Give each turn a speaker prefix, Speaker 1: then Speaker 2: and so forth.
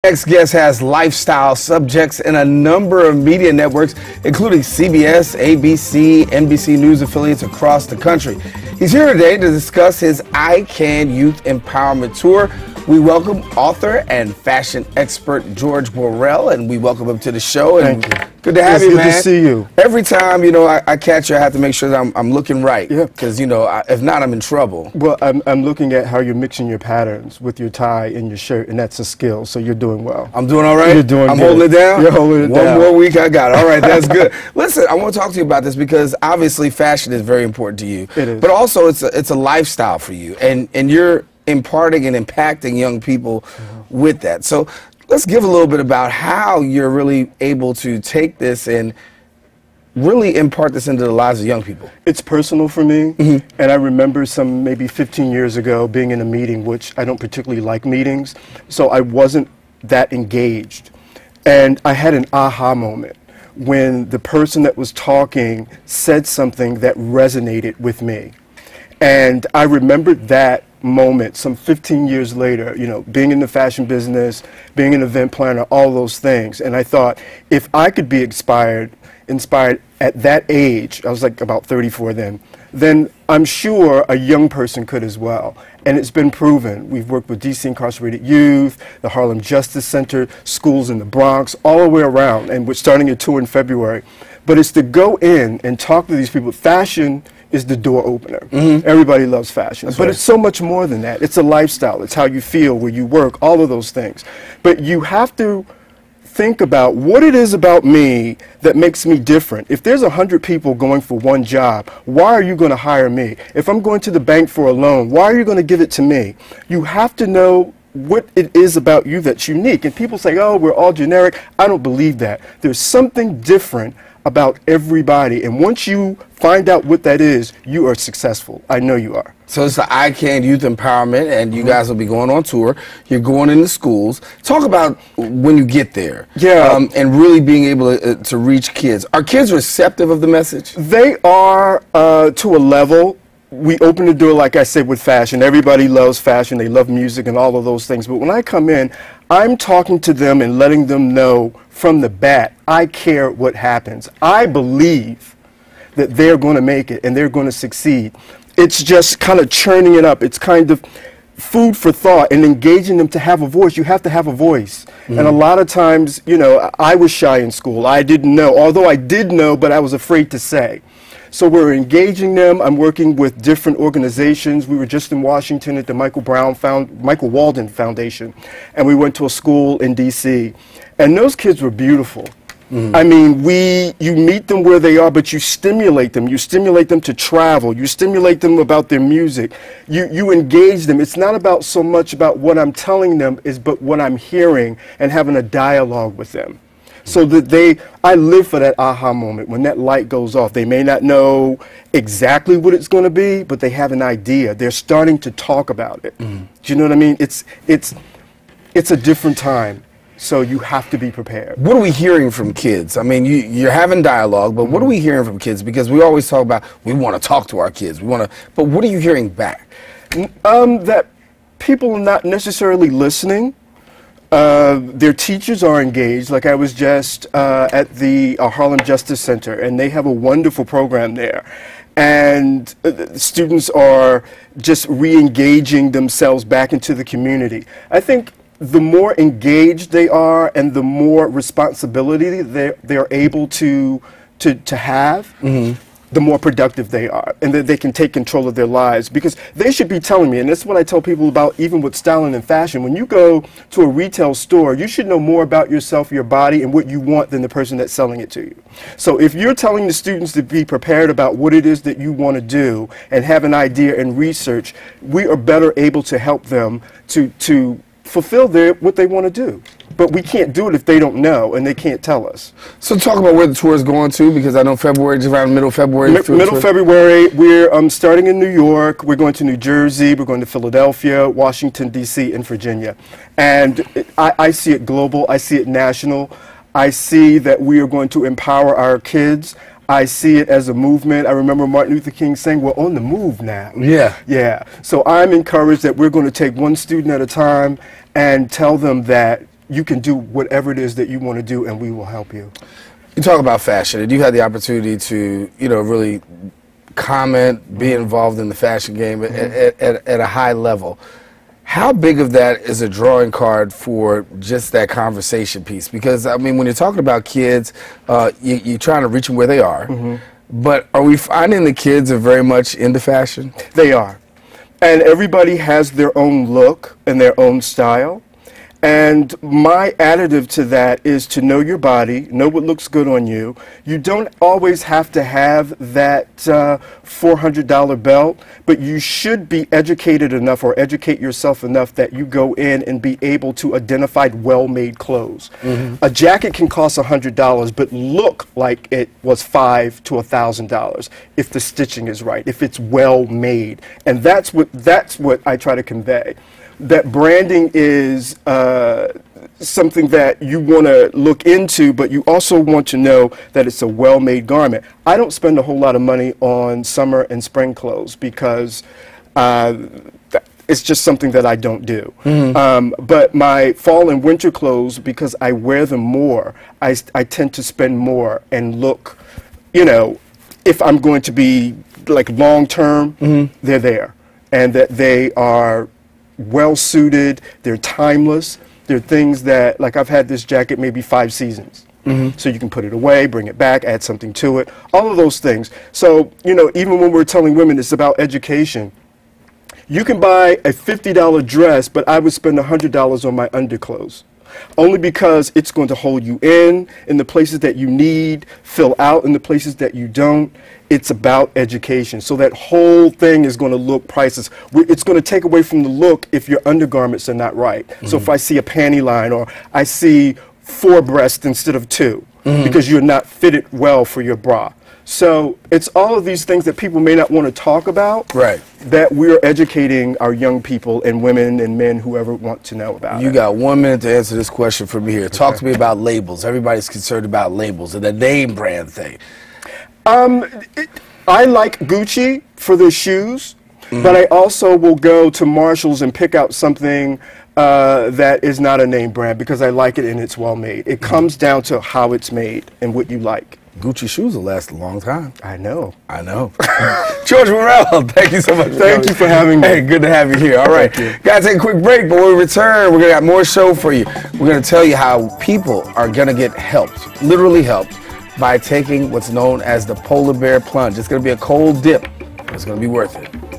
Speaker 1: Next guest has lifestyle subjects in a number of media networks, including CBS, ABC, NBC News affiliates across the country. He's here today to discuss his I Can Youth Empowerment Tour. We welcome author and fashion expert George Worrell, and we welcome him to the show. And
Speaker 2: thank you.
Speaker 1: Good to have you, man.
Speaker 2: Good to see you.
Speaker 1: Every time, I catch you, I have to make sure that I'm looking right.
Speaker 2: Yeah.
Speaker 1: Because, if not, I'm in trouble.
Speaker 2: Well, I'm looking at how you're mixing your patterns with your tie and your shirt, and that's a skill, so you're doing well.
Speaker 1: I'm doing all right?
Speaker 2: You're doing
Speaker 1: I'm
Speaker 2: good.
Speaker 1: holding it down?
Speaker 2: You're holding it down.
Speaker 1: One more week, I got it. All right, that's good. Listen, I want to talk to you about this because obviously fashion is very important to you.
Speaker 2: It is.
Speaker 1: But also it's a lifestyle for you, and you're imparting and impacting young people with that. So let's give a little bit about how you're really able to take this and really impart this into the lives of young people.
Speaker 2: It's personal for me, and I remember some maybe 15 years ago being in a meeting, which I don't particularly like meetings, so I wasn't that engaged. And I had an aha moment when the person that was talking said something that resonated with me. And I remembered that moment some 15 years later, being in the fashion business, being an event planner, all those things. And I thought, if I could be inspired at that age, I was like about 34 then I'm sure a young person could as well. And it's been proven. We've worked with DC incarcerated youth, the Harlem Justice Center, schools in the Bronx, all the way around. And we're starting a tour in February. But it's to go in and talk to these people. Fashion is the door opener. Everybody loves fashion. But it's so much more than that. It's a lifestyle. It's how you feel, where you work, all of those things. But you have to think about what it is about me that makes me different. If there's 100 people going for one job, why are you going to hire me? If I'm going to the bank for a loan, why are you going to give it to me? You have to know what it is about you that's unique. And people say, oh, we're all generic. I don't believe that. There's something different about everybody, and once you find out what that is, you are successful. I know you are.
Speaker 1: So it's the I Can Youth Empowerment, and you guys will be going on tour. You're going into schools. Talk about when you get there, and really being able to reach kids. Are kids receptive of the message?
Speaker 2: They are to a level. We open the door, like I said, with fashion. Everybody loves fashion. They love music and all of those things. But when I come in, I'm talking to them and letting them know from the bat, I care what happens. I believe that they're going to make it and they're going to succeed. It's just kind of churning it up. It's kind of food for thought and engaging them to have a voice. You have to have a voice. And a lot of times, I was shy in school. I didn't know, although I did know, but I was afraid to say. So we're engaging them. I'm working with different organizations. We were just in Washington at the Michael Walden Foundation, and we went to a school in DC, and those kids were beautiful. I mean, you meet them where they are, but you stimulate them. You stimulate them to travel. You stimulate them about their music. You engage them. It's not about so much about what I'm telling them, but what I'm hearing and having a dialogue with them. So that I live for that aha moment when that light goes off. They may not know exactly what it's going to be, but they have an idea. They're starting to talk about it. Do you know what I mean? It's a different time, so you have to be prepared.
Speaker 1: What are we hearing from kids? I mean, you're having dialogue, but what are we hearing from kids? Because we always talk about we want to talk to our kids. But what are you hearing back?
Speaker 2: That people are not necessarily listening. Their teachers are engaged. Like I was just at the Harlem Justice Center, and they have a wonderful program there. And students are just re-engaging themselves back into the community. I think the more engaged they are and the more responsibility they're able to have, the more productive they are, and that they can take control of their lives. Because they should be telling me, and that's what I tell people about even with styling and fashion, when you go to a retail store, you should know more about yourself, your body, and what you want than the person that's selling it to you. So if you're telling the students to be prepared about what it is that you want to do and have an idea and research, we are better able to help them to fulfill what they want to do. But we can't do it if they don't know and they can't tell us.
Speaker 1: So talk about where the tour is going to, because I know February is around middle of February.
Speaker 2: Middle February, we're starting in New York, we're going to New Jersey, we're going to Philadelphia, Washington, D.C., and Virginia. And I see it global, I see it national. I see that we are going to empower our kids. I see it as a movement. I remember Martin Luther King saying, we're on the move now.
Speaker 1: Yeah.
Speaker 2: Yeah. So I'm encouraged that we're going to take one student at a time and tell them that you can do whatever it is that you want to do, and we will help you.
Speaker 1: You talk about fashion, and you had the opportunity to, really comment, be involved in the fashion game at a high level. How big of that is a drawing card for just that conversation piece? Because, I mean, when you're talking about kids, you're trying to reach them where they are. But are we finding the kids are very much into fashion?
Speaker 2: They are. And everybody has their own look and their own style. And my additive to that is to know your body, know what looks good on you. You don't always have to have that $400 belt, but you should be educated enough or educate yourself enough that you go in and be able to identify well-made clothes. A jacket can cost $100, but look like it was $500 to $1,000 if the stitching is right, if it's well made. And that's what I try to convey. That branding is something that you want to look into, but you also want to know that it's a well-made garment. I don't spend a whole lot of money on summer and spring clothes because it's just something that I don't do. But my fall and winter clothes, because I wear them more, I tend to spend more and look, if I'm going to be like long-term, they're there. And that they are well suited, they're timeless, they're things that, like I've had this jacket maybe 5 seasons. So you can put it away, bring it back, add something to it, all of those things. So, even when we're telling women it's about education, you can buy a $50 dress, but I would spend $100 on my underclothes. Only because it's going to hold you in the places that you need, fill out in the places that you don't. It's about education. So that whole thing is going to look priceless. It's going to take away from the look if your undergarments are not right. So if I see a panty line or I see 4 breasts instead of 2 because you're not fitted well for your bra. So it's all of these things that people may not want to talk about, that we're educating our young people and women and men, whoever want to know about it.
Speaker 1: You got 1 minute to answer this question from me here. Talk to me about labels. Everybody's concerned about labels and the name brand thing.
Speaker 2: I like Gucci for their shoes, but I also will go to Marshall's and pick out something that is not a name brand because I like it and it's well made. It comes down to how it's made and what you like.
Speaker 1: Gucci shoes will last a long time.
Speaker 2: I know.
Speaker 1: George Worrell, thank you so much.
Speaker 2: Thank you for having me.
Speaker 1: Hey, good to have you here. All right, gotta take a quick break, but when we return, we're gonna have more show for you. We're gonna tell you how people are gonna get helped, literally helped, by taking what's known as the polar bear plunge. It's gonna be a cold dip. It's gonna be worth it.